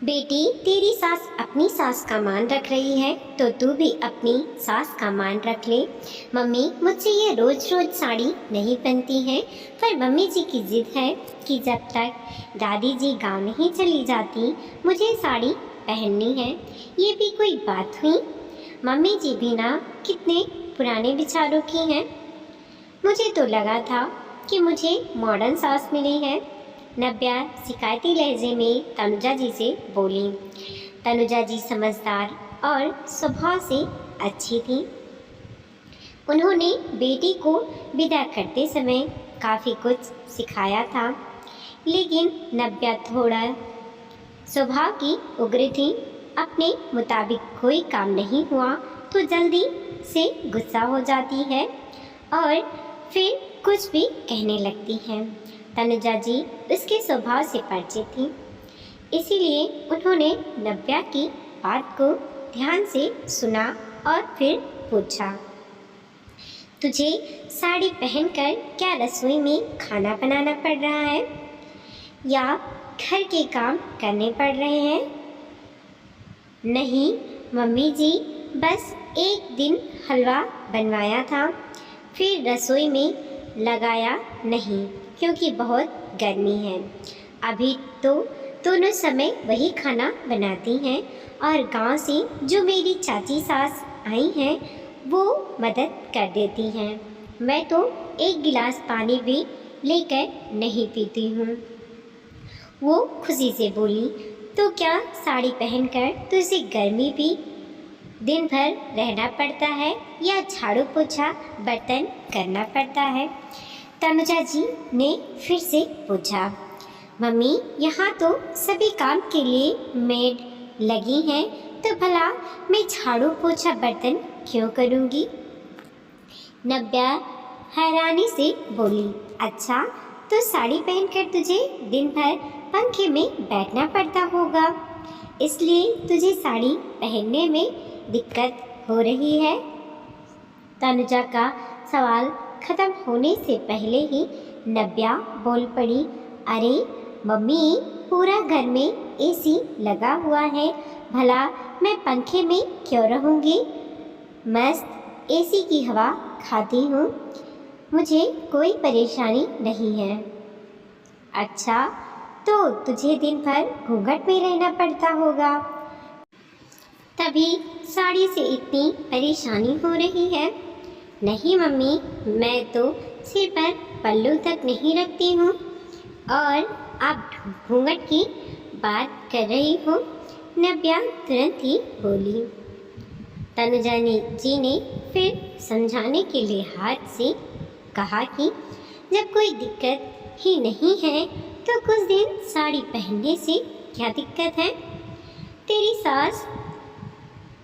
बेटी, तेरी सास अपनी सास का मान रख रही है तो तू भी अपनी सास का मान रख ले। मम्मी, मुझसे ये रोज रोज साड़ी नहीं पहनती है, पर मम्मी जी की जिद है कि जब तक दादी जी गांव नहीं चली जाती मुझे साड़ी पहननी है। ये भी कोई बात हुई? मम्मी जी भी ना कितने पुराने विचारों की हैं। मुझे तो लगा था कि मुझे मॉडर्न सास मिली है। नव्या शिकायती लहजे में तनुजा जी से बोली। तनुजा जी समझदार और स्वभाव से अच्छी थी। उन्होंने बेटी को विदा करते समय काफ़ी कुछ सिखाया था, लेकिन नव्या थोड़ा स्वभाव की उग्र थी। अपने मुताबिक कोई काम नहीं हुआ तो जल्दी से गुस्सा हो जाती है और फिर कुछ भी कहने लगती है। तनुजा जी उसके स्वभाव से परिचित थी, इसीलिए उन्होंने नव्या की बात को ध्यान से सुना और फिर पूछा, तुझे साड़ी पहनकर क्या रसोई में खाना बनाना पड़ रहा है या घर के काम करने पड़ रहे हैं? नहीं मम्मी जी, बस एक दिन हलवा बनवाया था, फिर रसोई में लगाया नहीं क्योंकि बहुत गर्मी है। अभी तो दोनों समय वही खाना बनाती हैं और गांव से जो मेरी चाची सास आई हैं वो मदद कर देती हैं। मैं तो एक गिलास पानी भी लेकर नहीं पीती हूँ। वो खुशी से बोली, तो क्या साड़ी पहनकर तुझे गर्मी भी दिन भर रहना पड़ता है या झाड़ू पोछा बर्तन करना पड़ता है? तनुजा जी ने फिर से पूछा। मम्मी, यहाँ तो सभी काम के लिए मेड लगी हैं, तो भला मैं झाड़ू पोछा बर्तन क्यों करूँगी? नव्या हैरानी से बोली, अच्छा तो साड़ी पहनकर तुझे दिन भर पंखे में बैठना पड़ता होगा, इसलिए तुझे साड़ी पहनने में दिक्कत हो रही है। तनुजा का सवाल खत्म होने से पहले ही नव्या बोल पड़ी, अरे मम्मी, पूरा घर में एसी लगा हुआ है, भला मैं पंखे में क्यों रहूँगी? मस्त एसी की हवा खाती हूँ, मुझे कोई परेशानी नहीं है। अच्छा तो तुझे दिन भर घूंघट में रहना पड़ता होगा, तभी साड़ी से इतनी परेशानी हो रही है। नहीं मम्मी, मैं तो सिर पर पल्लू तक नहीं रखती हूँ और आप घूंघट की बात कर रही हो। नव्या तुरंत ही बोली। तनुजा जी ने फिर समझाने के लिए हाथ से कहा कि जब कोई दिक्कत ही नहीं है तो कुछ दिन साड़ी पहनने से क्या दिक्कत है? तेरी सास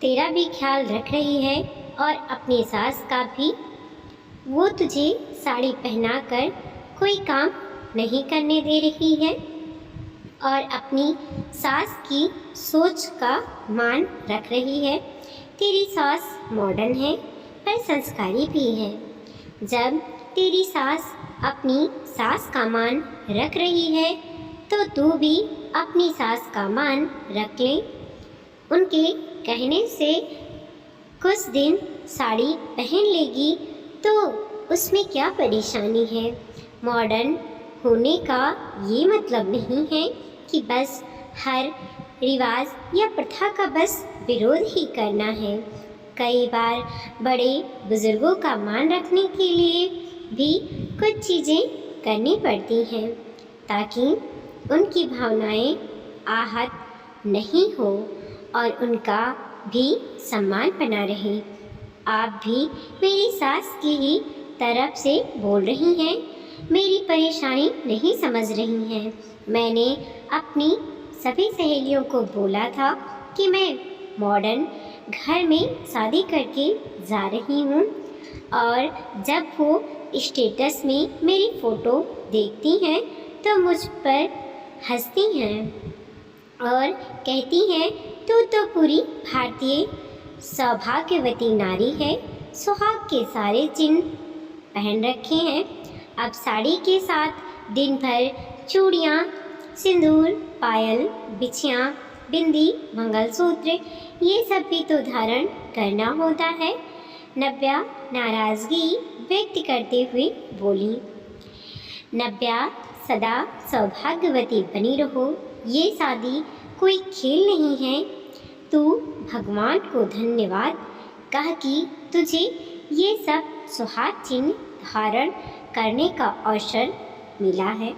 तेरा भी ख्याल रख रही है और अपनी सास का भी। वो तुझे साड़ी पहनाकर कोई काम नहीं करने दे रही है और अपनी सास की सोच का मान रख रही है। तेरी सास मॉडर्न है पर संस्कारी भी है। जब तेरी सास अपनी सास का मान रख रही है तो तू भी अपनी सास का मान रख ले। उनके कहने से कुछ दिन साड़ी पहन लेगी तो उसमें क्या परेशानी है? मॉडर्न होने का ये मतलब नहीं है कि बस हर रिवाज या प्रथा का बस विरोध ही करना है। कई बार बड़े बुजुर्गों का मान रखने के लिए भी कुछ चीज़ें करनी पड़ती हैं ताकि उनकी भावनाएं आहत नहीं हो और उनका भी सम्मान बना रहे। आप भी मेरी सास की ही तरफ से बोल रही हैं, मेरी परेशानी नहीं समझ रही हैं। मैंने अपनी सभी सहेलियों को बोला था कि मैं मॉडर्न घर में शादी करके जा रही हूँ और जब वो स्टेटस में मेरी फ़ोटो देखती हैं तो मुझ पर हंसती हैं और कहती हैं, तू तो पूरी भारतीय सौभाग्यवती नारी है, सुहाग के सारे चिन्ह पहन रखे हैं। अब साड़ी के साथ दिन भर चूड़ियाँ, सिंदूर, पायल, बिछियाँ बिंदी, मंगलसूत्र ये सब भी तो धारण करना होता है। नव्या नाराज़गी व्यक्त करते हुए बोली। नव्या सदा सौभाग्यवती बनी रहो, ये शादी कोई खेल नहीं है। तू भगवान को धन्यवाद कह कि तुझे ये सब सुहाग चिन्ह धारण करने का अवसर मिला है।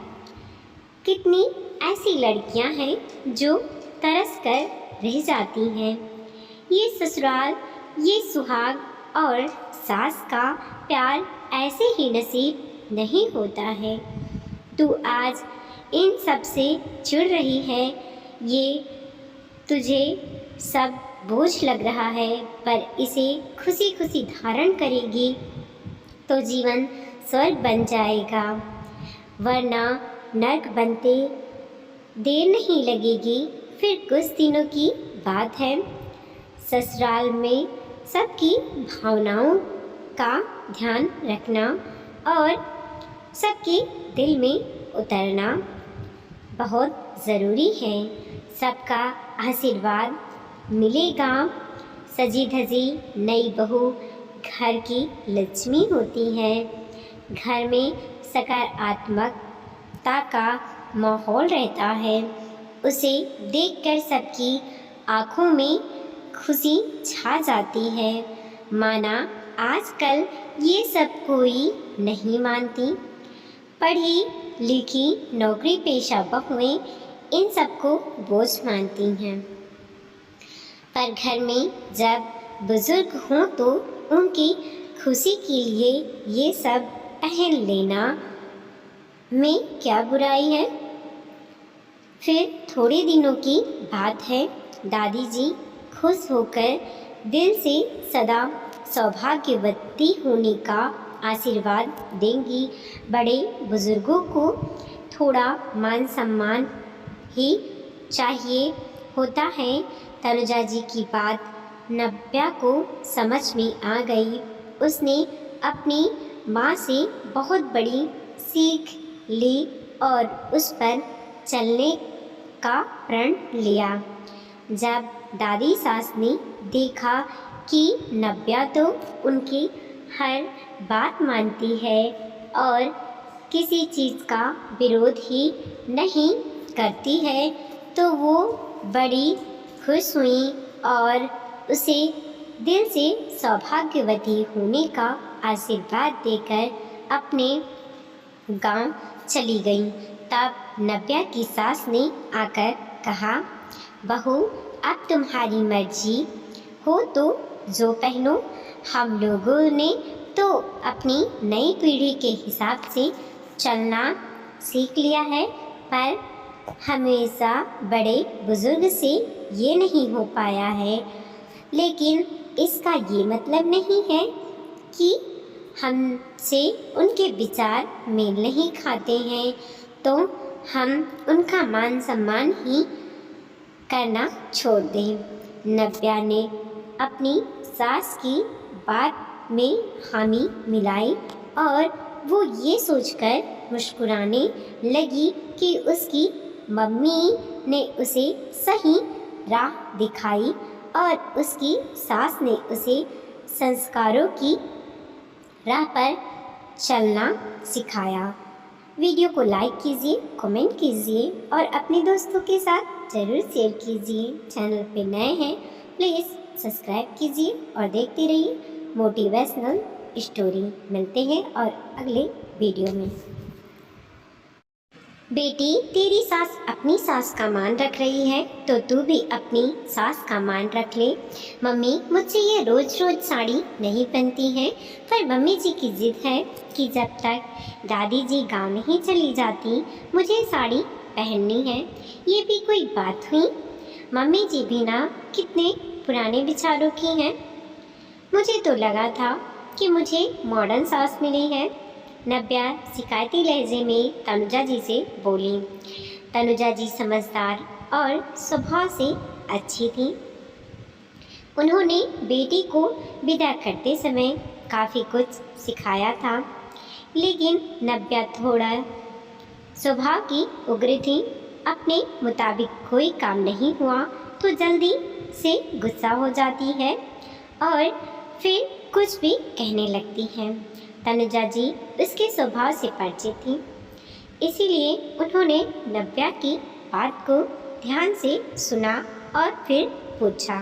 कितनी ऐसी लड़कियां हैं जो तरस कर रह जाती हैं। ये ससुराल, ये सुहाग और सास का प्यार ऐसे ही नसीब नहीं होता है। तू आज इन सब से चिढ़ रही है, ये तुझे सब बोझ लग रहा है, पर इसे खुशी खुशी धारण करेगी तो जीवन स्वर्ग बन जाएगा, वरना नर्क बनते देर नहीं लगेगी। फिर कुछ दिनों की बात है। ससुराल में सबकी भावनाओं का ध्यान रखना और सबके दिल में उतरना बहुत ज़रूरी है। सबका आशीर्वाद मिलेगा। सजी धजी नई बहू घर की लक्ष्मी होती है। घर में सकारात्मकता का माहौल रहता है। उसे देखकर सबकी आँखों में खुशी छा जाती है। माना आजकल ये सब कोई नहीं मानती। पढ़ी लिखी नौकरी पेशा बहुएं इन सबको बोझ मानती हैं, पर घर में जब बुजुर्ग हों तो उनकी खुशी के लिए ये सब पहन लेना में क्या बुराई है। फिर थोड़े दिनों की बात है। दादी जी खुश होकर दिल से सदा सौभाग्यवती होने का आशीर्वाद देंगी। बड़े बुजुर्गों को थोड़ा मान सम्मान ही चाहिए होता है। तनुजा जी की बात नव्या को समझ में आ गई। उसने अपनी माँ से बहुत बड़ी सीख ली और उस पर चलने का प्रण लिया। जब दादी सास ने देखा कि नव्या तो उनकी हर बात मानती है और किसी चीज़ का विरोध ही नहीं करती है, तो वो बड़ी खुश हुई और उसे दिल से सौभाग्यवती होने का आशीर्वाद देकर अपने गांव चली गई। तब नव्या की सास ने आकर कहा, बहू अब तुम्हारी मर्जी हो तो जो पहनो। हम लोगों ने तो अपनी नई पीढ़ी के हिसाब से चलना सीख लिया है, पर हमेशा बड़े बुजुर्ग से ये नहीं हो पाया है। लेकिन इसका ये मतलब नहीं है कि हमसे उनके विचार मेल नहीं खाते हैं तो हम उनका मान सम्मान ही करना छोड़ दें। नव्या ने अपनी सास की बात में हामी मिलाई और वो ये सोचकर मुस्कुराने लगी कि उसकी मम्मी ने उसे सही राह दिखाई और उसकी सास ने उसे संस्कारों की राह पर चलना सिखाया। वीडियो को लाइक कीजिए, कमेंट कीजिए और अपने दोस्तों के साथ ज़रूर शेयर कीजिए। चैनल पे नए हैं प्लीज़ सब्सक्राइब कीजिए और देखते रहिए मोटिवेशनल स्टोरी। मिलते हैं और अगले वीडियो में। बेटी, तेरी सास अपनी सास का मान रख रही है तो तू भी अपनी सास का मान रख ले। मम्मी, मुझसे ये रोज़ रोज़ साड़ी नहीं पहनती है, पर मम्मी जी की जिद है कि जब तक दादी जी गाँव नहीं चली जाती मुझे साड़ी पहननी है। ये भी कोई बात हुई? मम्मी जी भी ना कितने पुराने विचारों की हैं। मुझे तो लगा था कि मुझे मॉडर्न सास मिली है। नव्या शिकायती लहजे में तनुजा जी से बोली। तनुजा जी समझदार और स्वभाव से अच्छी थी। उन्होंने बेटी को विदा करते समय काफ़ी कुछ सिखाया था, लेकिन नव्या थोड़ा स्वभाव की उग्र थी अपने मुताबिक कोई काम नहीं हुआ तो जल्दी से गुस्सा हो जाती है और फिर कुछ भी कहने लगती है। तनुजा जी उसके स्वभाव से परिचित थी, इसीलिए उन्होंने नव्या की बात को ध्यान से सुना और फिर पूछा,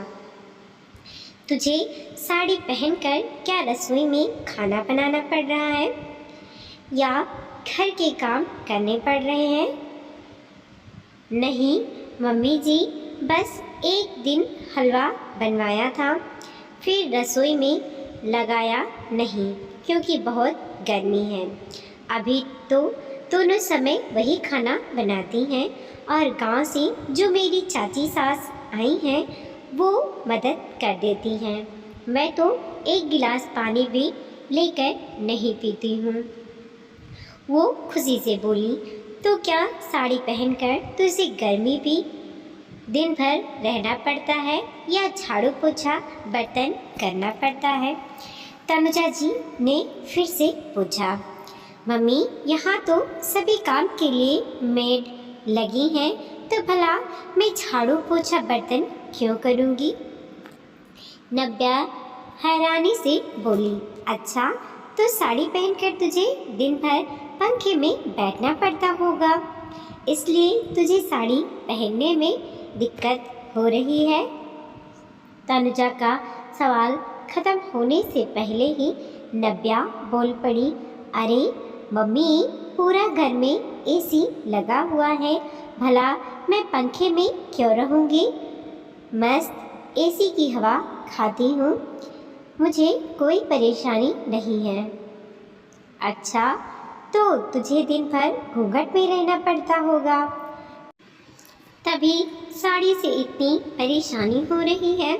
तुझे साड़ी पहनकर क्या रसोई में खाना बनाना पड़ रहा है या घर के काम करने पड़ रहे हैं? नहीं मम्मी जी, बस एक दिन हलवा बनवाया था, फिर रसोई में लगाया नहीं क्योंकि बहुत गर्मी है। अभी तो दोनों समय वही खाना बनाती हैं और गांव से जो मेरी चाची सास आई हैं वो मदद कर देती हैं। मैं तो एक गिलास पानी भी लेकर नहीं पीती हूँ। वो खुशी से बोली, तो क्या साड़ी पहनकर तुझे गर्मी भी दिन भर रहना पड़ता है या झाड़ू पोछा बर्तन करना पड़ता है? तनुजा जी ने फिर से पूछा। मम्मी, यहाँ तो सभी काम के लिए मेड लगी हैं, तो भला मैं झाड़ू पोछा बर्तन क्यों करूँगी? नव्या हैरानी से बोली, अच्छा तो साड़ी पहनकर तुझे दिन भर पंखे में बैठना पड़ता होगा, इसलिए तुझे साड़ी पहनने में दिक्कत हो रही है। तनुजा का सवाल खत्म होने से पहले ही नव्या बोल पड़ी, अरे मम्मी, पूरा घर में एसी लगा हुआ है, भला मैं पंखे में क्यों रहूँगी? मस्त एसी की हवा खाती हूँ, मुझे कोई परेशानी नहीं है। अच्छा तो तुझे दिन भर घूंघट में रहना पड़ता होगा, तभी साड़ी से इतनी परेशानी हो रही है।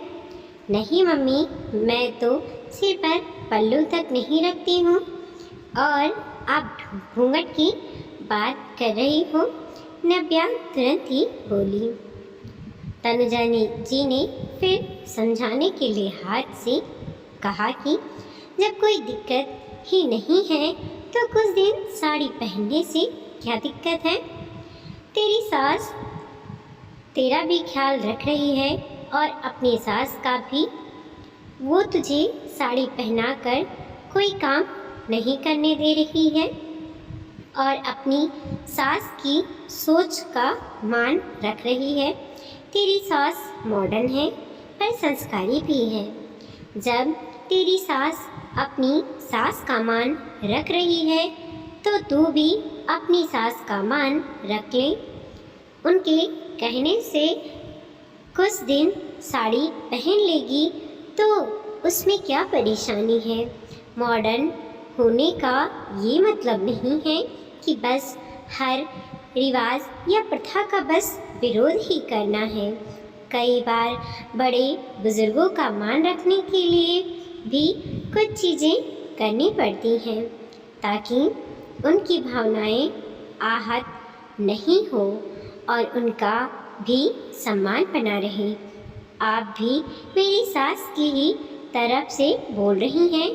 नहीं मम्मी, मैं तो सिर पर पल्लू तक नहीं रखती हूँ और आप घूंघट की बात कर रही हो। नव्या तुरंत ही बोली। तनुजा जी ने फिर समझाने के लिए हाथ से कहा कि जब कोई दिक्कत ही नहीं है तो कुछ दिन साड़ी पहनने से क्या दिक्कत है? तेरी सास तेरा भी ख्याल रख रही है और अपनी सास का भी। वो तुझे साड़ी पहनाकर कोई काम नहीं करने दे रही है और अपनी सास की सोच का मान रख रही है। तेरी सास मॉडर्न है पर संस्कारी भी है। जब तेरी सास अपनी सास का मान रख रही है तो तू भी अपनी सास का मान रख ले। उनके कहने से कुछ दिन साड़ी पहन लेगी तो उसमें क्या परेशानी है? मॉडर्न होने का ये मतलब नहीं है कि बस हर रिवाज या प्रथा का बस विरोध ही करना है। कई बार बड़े बुजुर्गों का मान रखने के लिए भी कुछ चीज़ें करनी पड़ती हैं ताकि उनकी भावनाएं आहत नहीं हो और उनका भी सम्मान बना रहे। आप भी मेरी सास की ही तरफ से बोल रही हैं,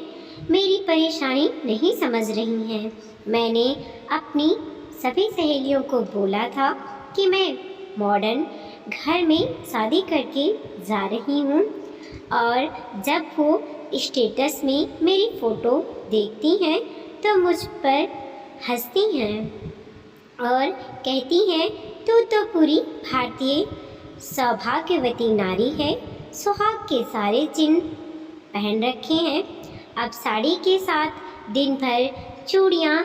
मेरी परेशानी नहीं समझ रही हैं। मैंने अपनी सभी सहेलियों को बोला था कि मैं मॉडर्न घर में शादी करके जा रही हूँ और जब वो स्टेटस में मेरी फ़ोटो देखती हैं तो मुझ पर हंसती हैं और कहती हैं तू तो पूरी भारतीय सौभाग्यवती नारी है, सुहाग के सारे चिन्ह पहन रखे हैं। अब साड़ी के साथ दिन भर चूड़ियाँ,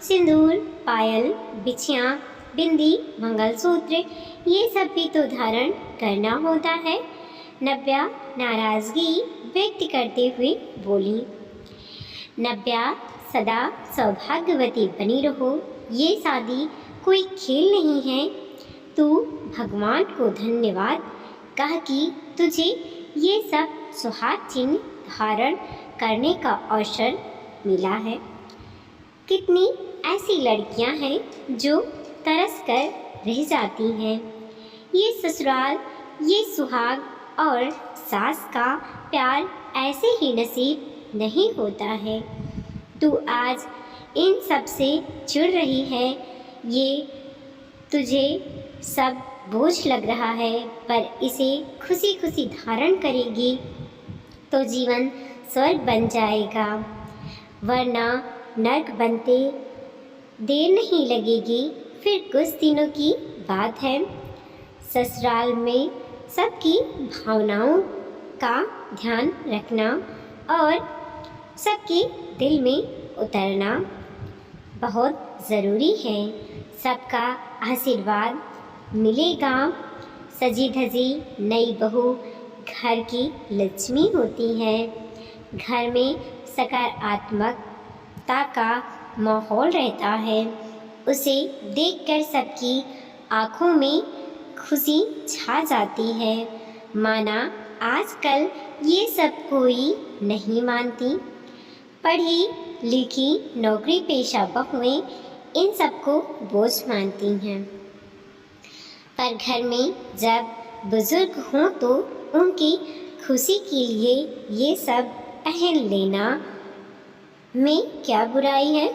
सिंदूर, पायल, बिछियाँ, बिंदी, मंगलसूत्र ये सब भी तो धारण करना होता है। नव्या नाराज़गी व्यक्त करते हुए बोली। नव्या, सदा सौभाग्यवती बनी रहो, ये शादी कोई खेल नहीं है। तू भगवान को धन्यवाद कह कि तुझे ये सब सुहाग चिन्ह धारण करने का अवसर मिला है। कितनी ऐसी लड़कियां हैं जो तरस कर रह जाती हैं। ये ससुराल, ये सुहाग और सास का प्यार ऐसे ही नसीब नहीं होता है। तू आज इन सब से जुड़ रही है, ये तुझे सब बोझ लग रहा है, पर इसे खुशी खुशी धारण करेगी तो जीवन स्वर्ग बन जाएगा, वरना नर्क बनते देर नहीं लगेगी। फिर कुछ दिनों की बात है, ससुराल में सबकी भावनाओं का ध्यान रखना और सबके दिल में उतरना बहुत ज़रूरी है। सबका आशीर्वाद मिलेगा। सजी धजी नई बहू घर की लक्ष्मी होती है। घर में सकारात्मकता का माहौल रहता है। उसे देखकर सबकी आँखों में खुशी छा जाती है। माना आजकल ये सब कोई नहीं मानती। पढ़ी लिखी नौकरी पेशा बहुएं इन सबको बोझ मानती हैं, पर घर में जब बुजुर्ग हों तो उनकी खुशी के लिए ये सब पहन लेना में क्या बुराई है।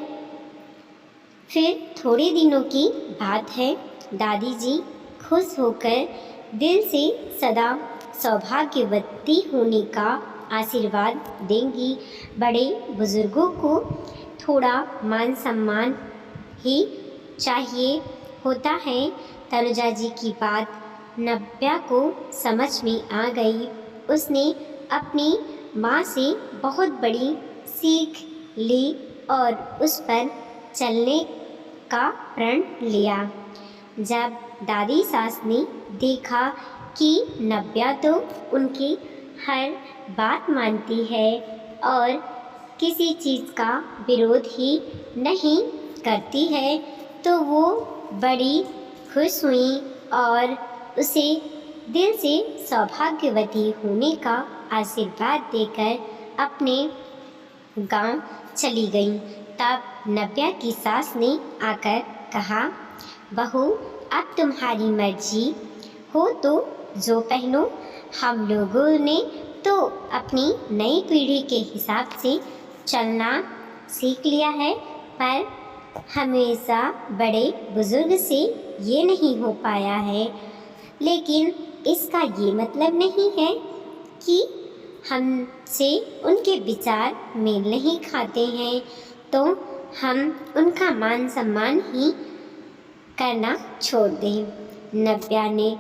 फिर थोड़े दिनों की बात है, दादी जी खुश होकर दिल से सदा सौभाग्यवती होने का आशीर्वाद देंगी। बड़े बुजुर्गों को थोड़ा मान सम्मान ही चाहिए होता है। तनुजा जी की बात नव्या को समझ में आ गई। उसने अपनी माँ से बहुत बड़ी सीख ली और उस पर चलने का प्रण लिया। जब दादी सास ने देखा कि नव्या तो उनकी हर बात मानती है और किसी चीज़ का विरोध ही नहीं करती है, तो वो बड़ी खुश हुई और उसे दिल से सौभाग्यवती होने का आशीर्वाद देकर अपने गांव चली गई। तब नव्या की सास ने आकर कहा, बहू अब तुम्हारी मर्जी हो तो जो पहनो। हम लोगों ने तो अपनी नई पीढ़ी के हिसाब से चलना सीख लिया है, पर हमेशा बड़े बुजुर्ग से ये नहीं हो पाया है। लेकिन इसका ये मतलब नहीं है कि हमसे उनके विचार मेल नहीं खाते हैं तो हम उनका मान सम्मान ही करना छोड़ दें। नव्या ने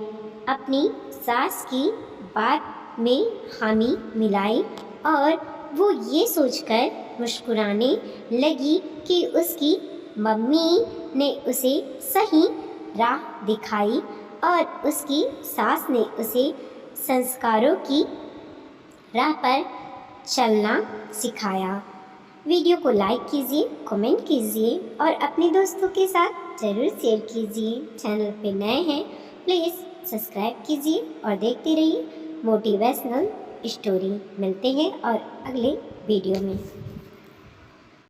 अपनी सास की बात में हामी मिलाई और वो ये सोचकर मुस्कुराने लगी कि उसकी मम्मी ने उसे सही राह दिखाई और उसकी सास ने उसे संस्कारों की राह पर चलना सिखाया। वीडियो को लाइक कीजिए, कमेंट कीजिए और अपने दोस्तों के साथ ज़रूर शेयर कीजिए। चैनल पे नए हैं प्लीज़ सब्सक्राइब कीजिए और देखते रहिए मोटिवेशनल स्टोरी। मिलते हैं और अगले वीडियो में।